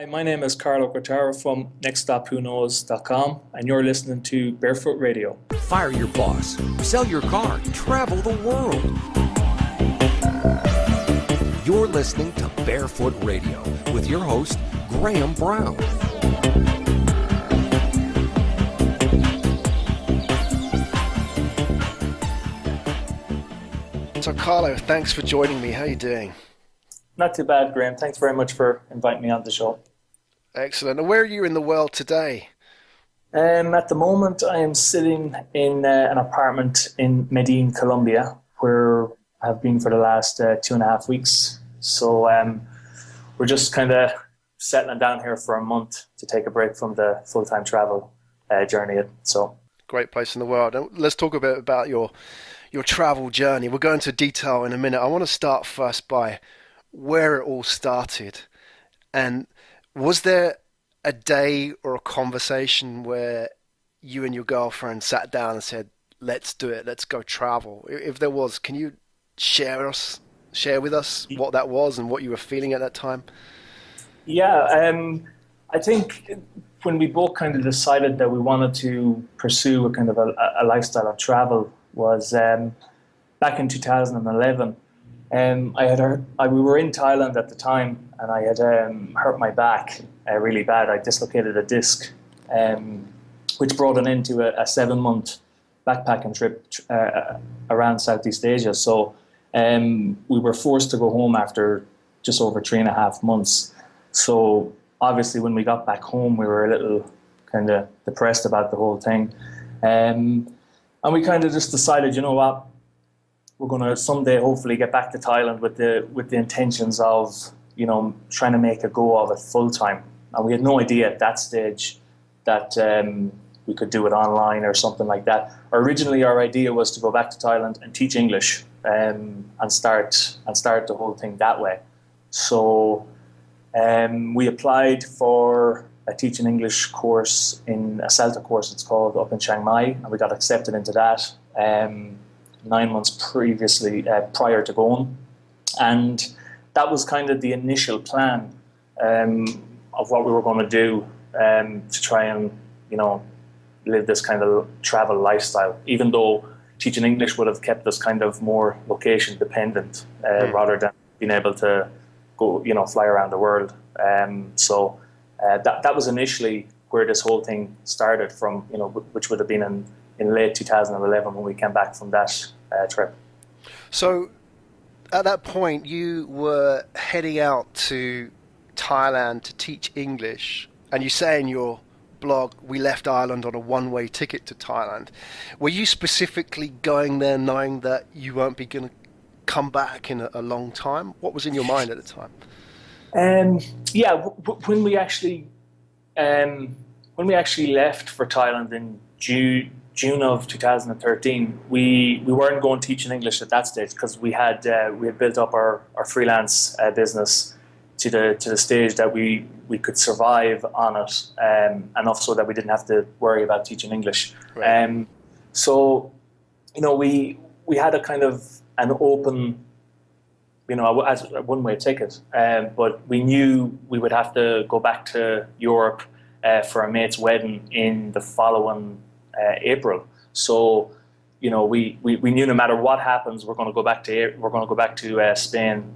Hi, my name is Carlo Cretaro from NextStopWhoKnows.com, and you're listening to Barefoot Radio. Fire your boss, sell your car, travel the world. You're listening to Barefoot Radio with your host, Graham Brown. So Carlo, thanks for joining me. How are you doing? Not too bad, Graham. Thanks very much for inviting me on the show. Excellent. And where are you in the world today? At the moment, I am sitting in an apartment in Medellin, Colombia, where I've been for the last 2.5 weeks. So we're just kind of settling down here for a month to take a break from the full-time travel journey. So great place in the world. And let's talk a bit about your travel journey. We'll go into detail in a minute. I want to start first by where it all started. And was there a day or a conversation where you and your girlfriend sat down and said, let's do it, let's go travel? If there was, can you share with us what that was and what you were feeling at that time? Yeah, I think when we both kind of decided that we wanted to pursue a kind of a lifestyle of travel was back in 2011. We were in Thailand at the time, and I had hurt my back really bad. I dislocated a disc, which brought an end to a 7-month backpacking trip around Southeast Asia. So we were forced to go home after just over 3.5 months. So obviously when we got back home, we were a little kind of depressed about the whole thing. And we kind of just decided, you know what, we're going to someday hopefully get back to Thailand with the intentions of, you know, trying to make a go of it full time. And we had no idea at that stage that we could do it online or something like that. Originally, our idea was to go back to Thailand and teach English and start the whole thing that way. So we applied for a teaching English course in a CELTA course, it's called, up in Chiang Mai, and we got accepted into that 9 months prior to going. And that was kind of the initial plan of what we were going to do to try and, you know, live this kind of travel lifestyle, even though teaching English would have kept us kind of more location dependent rather than being able to go, you know, fly around the world. So that was initially where this whole thing started from, you know, which would have been in late 2011 when we came back from that trip. So at that point, you were heading out to Thailand to teach English, and you say in your blog, we left Ireland on a one-way ticket to Thailand. Were you specifically going there knowing that you weren't going to come back in a long time? What was in your mind at the time? When we actually left for Thailand in June of 2013, we weren't going teaching English at that stage because we had built up our freelance business to the stage that we could survive on it enough so that we didn't have to worry about teaching English. Right. So, you know, we had a kind of an open, you know, as a one-way ticket, but we knew we would have to go back to Europe for a mate's wedding in the following April. So, you know, we knew no matter what happens, we're going to go back to Spain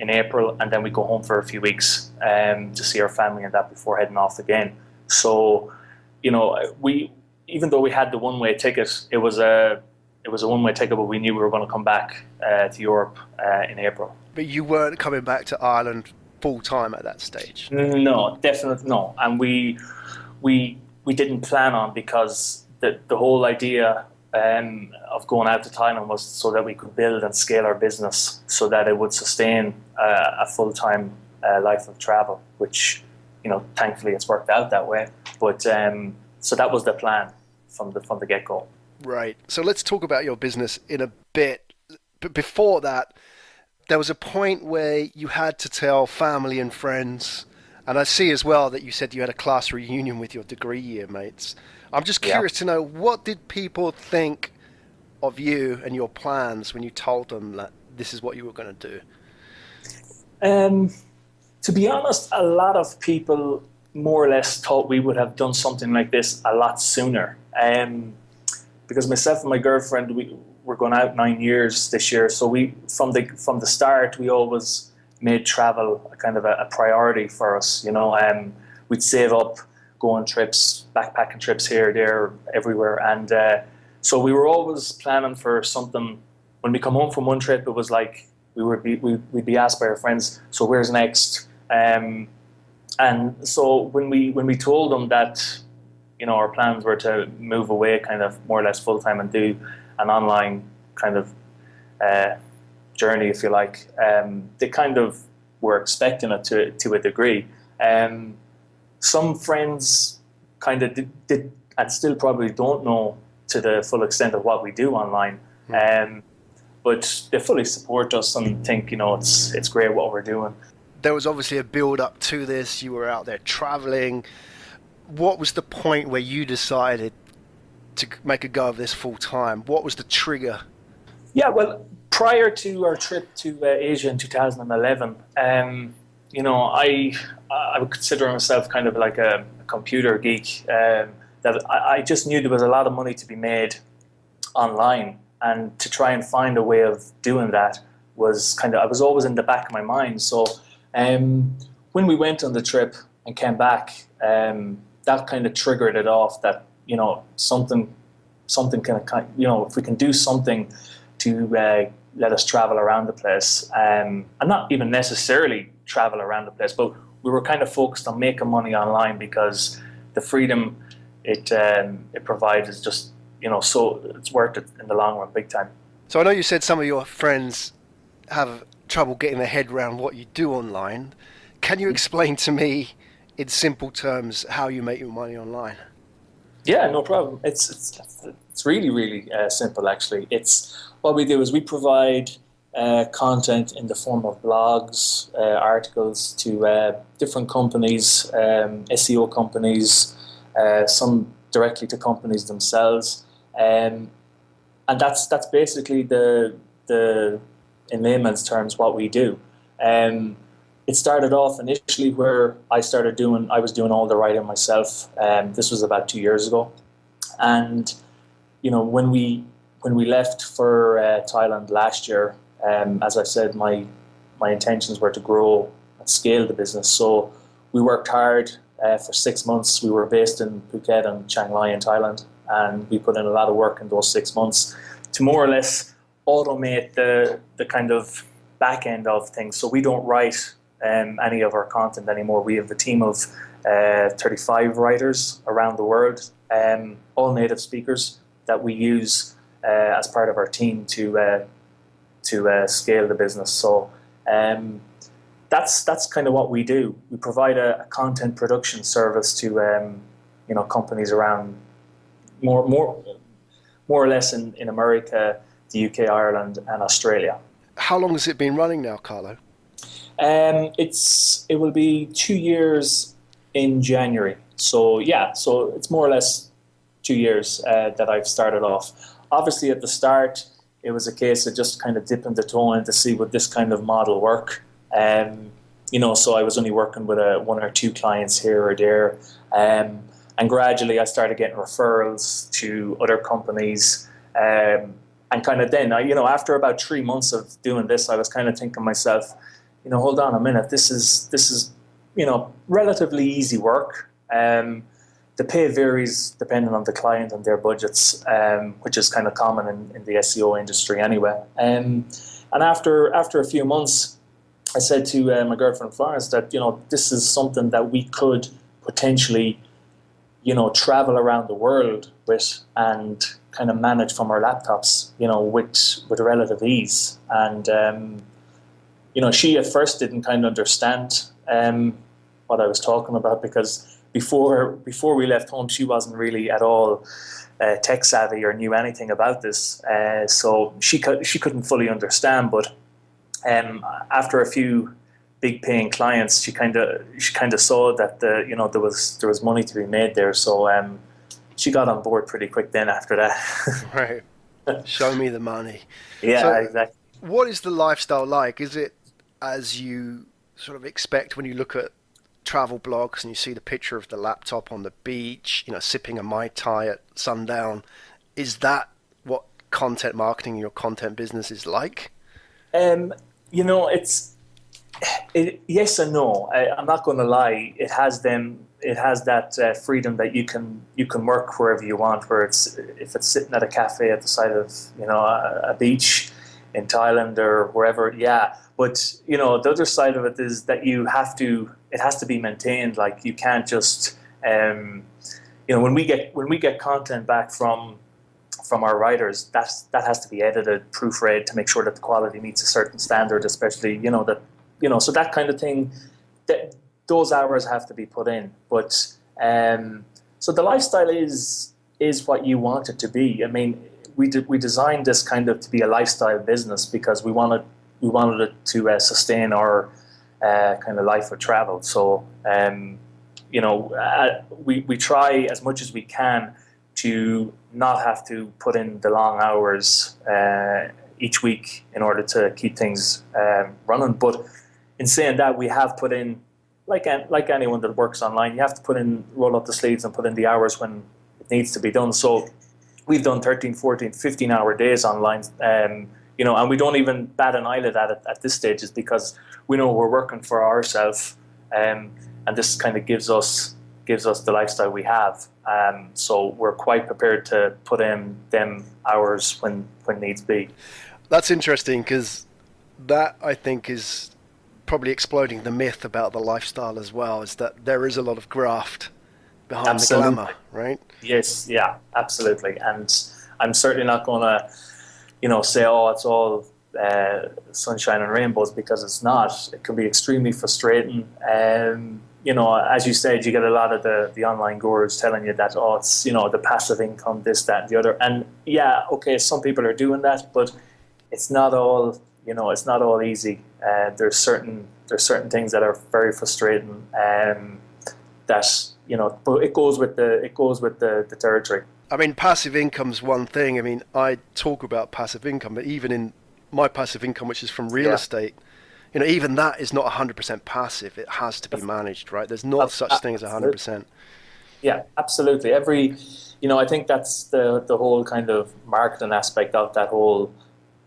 in April, and then we go home for a few weeks to see our family and that before heading off again. So, you know, even though we had the one-way ticket, it was a one-way ticket, but we knew we were going to come back to Europe in April. But you weren't coming back to Ireland full-time at that stage? No, definitely no. And we didn't plan on, because the whole idea of going out to Thailand was so that we could build and scale our business so that it would sustain a full-time life of travel, which, you know, thankfully it's worked out that way. But so that was the plan from the get-go. Right. So let's talk about your business in a bit. But before that, there was a point where you had to tell family and friends, and I see as well that you said you had a class reunion with your degree year mates. I'm just curious to know, what did people think of you and your plans when you told them that this is what you were going to do? To be honest, a lot of people more or less thought we would have done something like this a lot sooner. Because myself and my girlfriend, we're going out 9 years this year. So we, from the start, we always made travel a kind of a priority for us. We'd save up, go on trips, backpacking trips here, there, everywhere, and so we were always planning for something. When we come home from one trip, it was like we'd be asked by our friends, "So where's next?" And so when we told them that, our plans were to move away, kind of more or less full time, and do an online kind of journey, if you like, they kind of were expecting it to a degree. Some friends kind of did and still probably don't know to the full extent of what we do online. But they fully support us and think, it's great what we're doing. There was obviously a build up to this. You were out there traveling. What was the point where you decided to make a go of this full time? What was the trigger? Yeah, well, prior to our trip to Asia in 2011, I would consider myself kind of like a computer geek. That I just knew there was a lot of money to be made online, and to try and find a way of doing that was I was always in the back of my mind. So when we went on the trip and came back, that kind of triggered it off. That something kind of if we can do something to let us travel around the place, and not even necessarily travel around the place, but we were kind of focused on making money online, because the freedom it provides is just so it's worth it in the long run, big time. So I know you said some of your friends have trouble getting their head around what you do online. Can you explain to me in simple terms how you make your money online? Yeah, no problem. It's really, really simple, actually. It's what we do is we provide content in the form of blogs, articles to different companies, SEO companies, some directly to companies themselves, and that's basically the in layman's terms what we do. It started off initially where I was doing all the writing myself. This was about 2 years ago, and when we left for Thailand last year, as I said, my intentions were to grow and scale the business. So we worked hard for 6 months. We were based in Phuket and Chiang Mai in Thailand, and we put in a lot of work in those 6 months to more or less automate the kind of back end of things. So we don't write any of our content anymore. We have a team of 35 writers around the world, all native speakers that we use as part of our team to scale the business. So that's kind of what we do. We provide a content production service to companies around more or less in America, the UK, Ireland, and Australia. How long has it been running now, Carlo? It will be 2 years in January. So it's more or less 2 years that I've started off. Obviously, at the start, it was a case of just kind of dipping the toe in to see would this kind of model work. So I was only working with one or two clients here or there. And gradually I started getting referrals to other companies. And kind of then, after about 3 months of doing this, I was kind of thinking to myself, hold on a minute, this is relatively easy work. The pay varies depending on the client and their budgets, which is kind of common in the SEO industry anyway. And after a few months, I said to my girlfriend Florence that this is something that we could potentially travel around the world with and kind of manage from our laptops, with relative ease. And she at first didn't kind of understand what I was talking about, because before we left home, she wasn't really at all tech savvy or knew anything about this. So she couldn't fully understand. But after a few big paying clients, she kind of saw that there was money to be made there. So she got on board pretty quick then after that. Right. Show me the money. Yeah, so exactly. What is the lifestyle like? Is it as you sort of expect when you look at travel blogs and you see the picture of the laptop on the beach, sipping a Mai Tai at sundown? Is that what content marketing, your content business is like? Yes and no. I'm not going to lie. It has that freedom that you can work wherever you want. If it's sitting at a cafe at the side of a beach in Thailand or wherever, yeah. But the other side of it is that it has to be maintained. Like, you can't just when we get content back from our writers, that has to be edited, proofread to make sure that the quality meets a certain standard, especially so that kind of thing, that those hours have to be put in. But so the lifestyle is what you want it to be. I mean, we designed this kind of to be a lifestyle business because we wanted it to sustain our kind of life of travel. So we try as much as we can to not have to put in the long hours each week in order to keep things running. But in saying that, we have put in, like anyone that works online, you have to roll up the sleeves and put in the hours when it needs to be done. So we've done 13, 14, 15-hour days online, and we don't even bat an eyelid at it at this stage, is because we know we're working for ourselves, and this kind of gives us the lifestyle we have. So we're quite prepared to put in them hours when needs be. That's interesting, because that, I think, is probably exploding the myth about the lifestyle as well, is that there is a lot of graft behind Absolutely. the glamour, right? Yes, yeah, absolutely. And I'm certainly not going to, say, it's all sunshine and rainbows, because it's not. It can be extremely frustrating. As you said, you get a lot of the online gurus telling you that, it's, the passive income, this, that, and the other. And yeah, okay, some people are doing that, but it's not all, it's not all easy. There's certain things that are very frustrating, that, but it goes with the territory. I mean, passive income's one thing. I mean, I talk about passive income, but even in my passive income, which is from real estate, even that is not 100% passive. It has to be managed, right? There's not such thing as 100%. Yeah, absolutely. I think that's the whole kind of marketing aspect of that whole,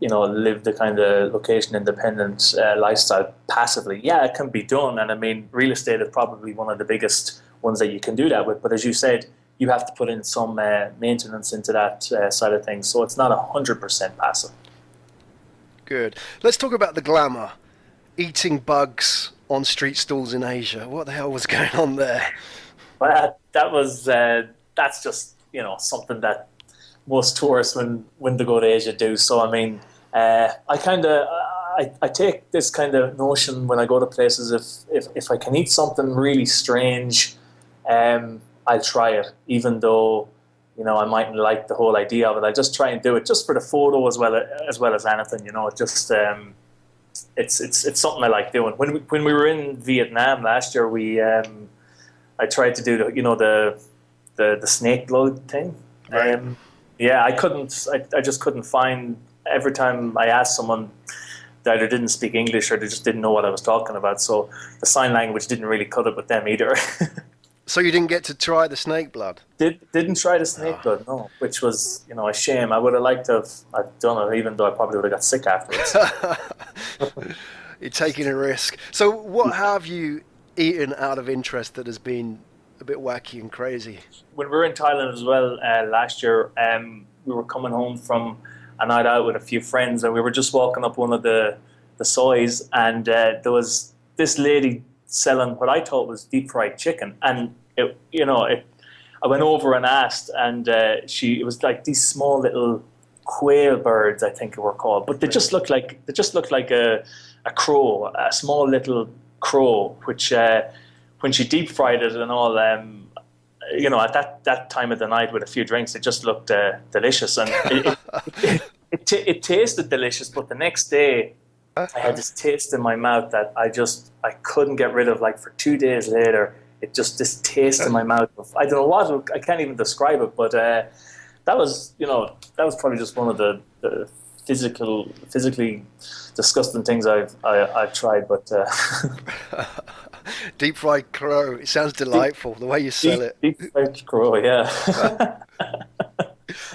live the kind of location independent lifestyle passively. Yeah, it can be done. And I mean, real estate is probably one of the biggest ones that you can do that with. But as you said, you have to put in some maintenance into that side of things. So it's not 100% passive. Good. Let's talk about the glamour. Eating bugs on street stalls in Asia. What the hell was going on there? Well, that's just, something that most tourists when they go to Asia do. So I mean, I take this kind of notion when I go to places. If I can eat something really strange, I'll try it, even though I mightn't like the whole idea of it. I just try and do it just for the photo as well as anything. Just it's something I like doing. When we were in Vietnam last year, I tried to do the snake blood thing. Right. Yeah, I just couldn't find. Every time I asked someone, they either didn't speak English or they just didn't know what I was talking about. So the sign language didn't really cut it with them either. So you didn't get to try the snake blood? Didn't try the snake blood, no, which was, a shame. I would have liked to have done it, even though I probably would have got sick afterwards. You're taking a risk. So what have you eaten out of interest that has been a bit wacky and crazy? When we were in Thailand as well last year, we were coming home from a night out with a few friends, and we were just walking up one of the sois, and there was this lady selling what I thought was deep fried chicken, and I went over and asked, and it was like these small little quail birds, I think they were called, but they just looked like a crow, a small little crow, which when she deep fried it and all, at that time of the night with a few drinks, it just looked delicious, and it tasted delicious. But the next day, I had this taste in my mouth that I couldn't get rid of. Like for 2 days later, this taste in my mouth. I don't know what, I can't even describe it, but that was probably just one of the physically disgusting things I've tried, but deep fried crow. It sounds delightful the way you sell it. Deep fried crow, yeah.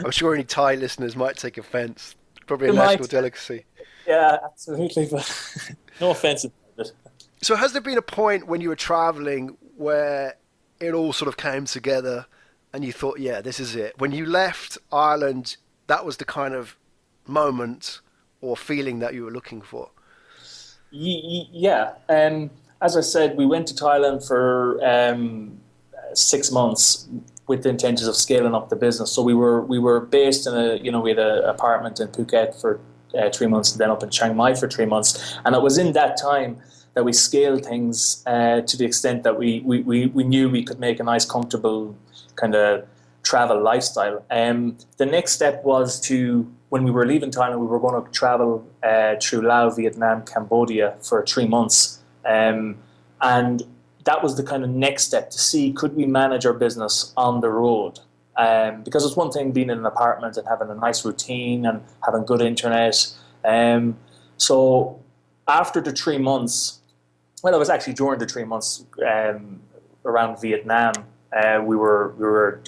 I'm sure any Thai listeners might take offence. Probably a They national might. delicacy. Yeah, absolutely, but no offense. So has there been a point when you were traveling where it all sort of came together and you thought, yeah, this is it? When you left Ireland, that was the kind of moment or feeling that you were looking for? Yeah. As I said, we went to Thailand for 6 months with the intentions of scaling up the business. So we were based in we had an apartment in Phuket for 3 months, and then up in Chiang Mai for 3 months. And it was in that time that we scaled things to the extent that we knew we could make a nice, comfortable kind of travel lifestyle. The next step was when we were leaving Thailand, we were going to travel through Laos, Vietnam, Cambodia for 3 months. And that was the kind of next step to see, could we manage our business on the road? Because it's one thing being in an apartment and having a nice routine and having good internet. So after the 3 months, well, it was actually during the 3 months around Vietnam. We were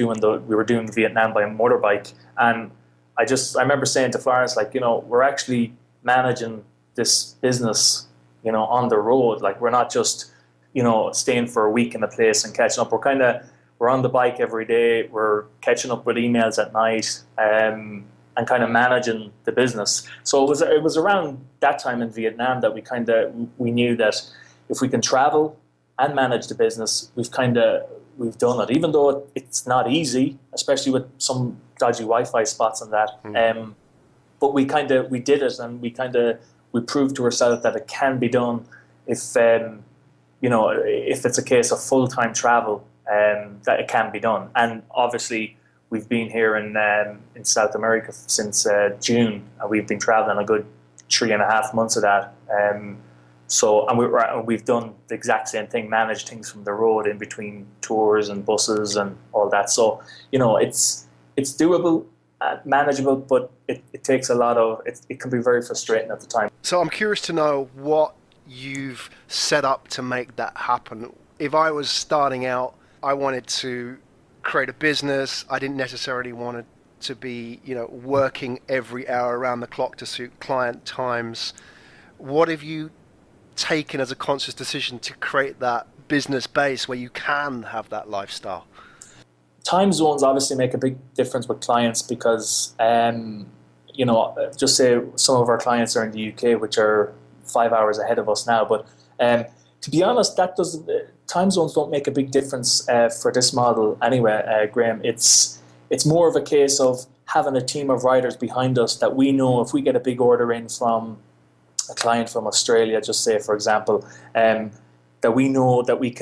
doing Vietnam by a motorbike, and I remember saying to Florence, like, we're actually managing this business, on the road. Like, we're not just, staying for a week in a place and catching up. We're on the bike every day. We're catching up with emails at night, and kind of managing the business. So it was around that time in Vietnam that we knew that if we can travel and manage the business, we've done it. Even though it's not easy, especially with some dodgy Wi-Fi spots and that. But we did it, and we proved to ourselves that it can be done if it's a case of full-time travel, that it can be done. And obviously, we've been here in South America since June, and we've been traveling a good 3.5 months of that. We've done the exact same thing, managed things from the road in between tours and buses and all that. So, it's doable, manageable, but it takes a lot of, it can be very frustrating at the time. So I'm curious to know what you've set up to make that happen. If I was starting out, I wanted to create a business. I didn't necessarily want it to be, working every hour around the clock to suit client times. What have you taken as a conscious decision to create that business base where you can have that lifestyle? Time zones obviously make a big difference with clients because, just say some of our clients are in the UK, which are 5 hours ahead of us now. But to be honest, time zones don't make a big difference for this model anyway, Graham. It's more of a case of having a team of writers behind us that we know if we get a big order in from a client from Australia, just say, for example, that we know that we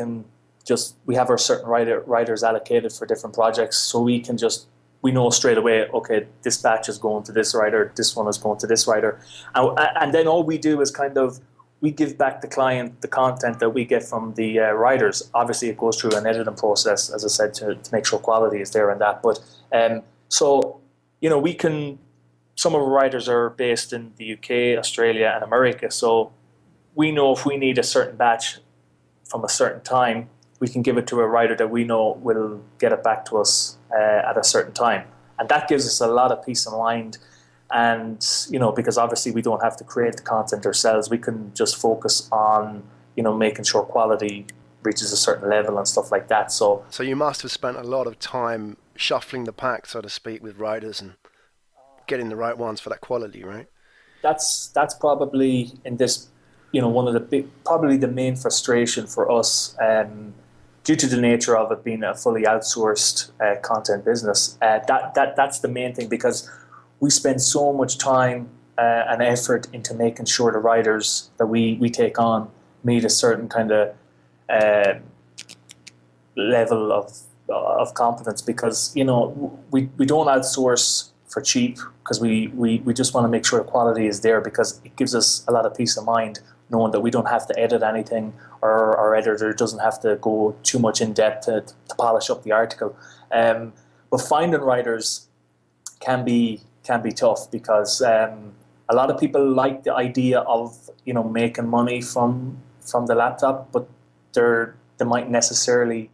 have our certain writers allocated for different projects, so we know straight away, okay, this batch is going to this writer, this one is going to this writer. And then all we do is we give back the client the content that we get from the writers. Obviously, it goes through an editing process, as I said, to make sure quality is there and that. But some of our writers are based in the UK, Australia, and America. So we know if we need a certain batch from a certain time, we can give it to a writer that we know will get it back to us at a certain time. And that gives us a lot of peace of mind. And, because obviously we don't have to create the content ourselves. We can just focus on, making sure quality reaches a certain level and stuff like that. So you must have spent a lot of time shuffling the pack, so to speak, with writers and getting the right ones for that quality, right? That's probably in this, one of probably the main frustration for us, due to the nature of it being a fully outsourced content business. That's the main thing, because we spend so much time and effort into making sure the writers that we take on meet a certain kind of level of competence, because we don't outsource for cheap, because we just want to make sure the quality is there, because it gives us a lot of peace of mind knowing that we don't have to edit anything, or our editor doesn't have to go too much in depth to polish up the article. But finding writers can be tough, because a lot of people like the idea of, you know, making money from the laptop, but they might necessarily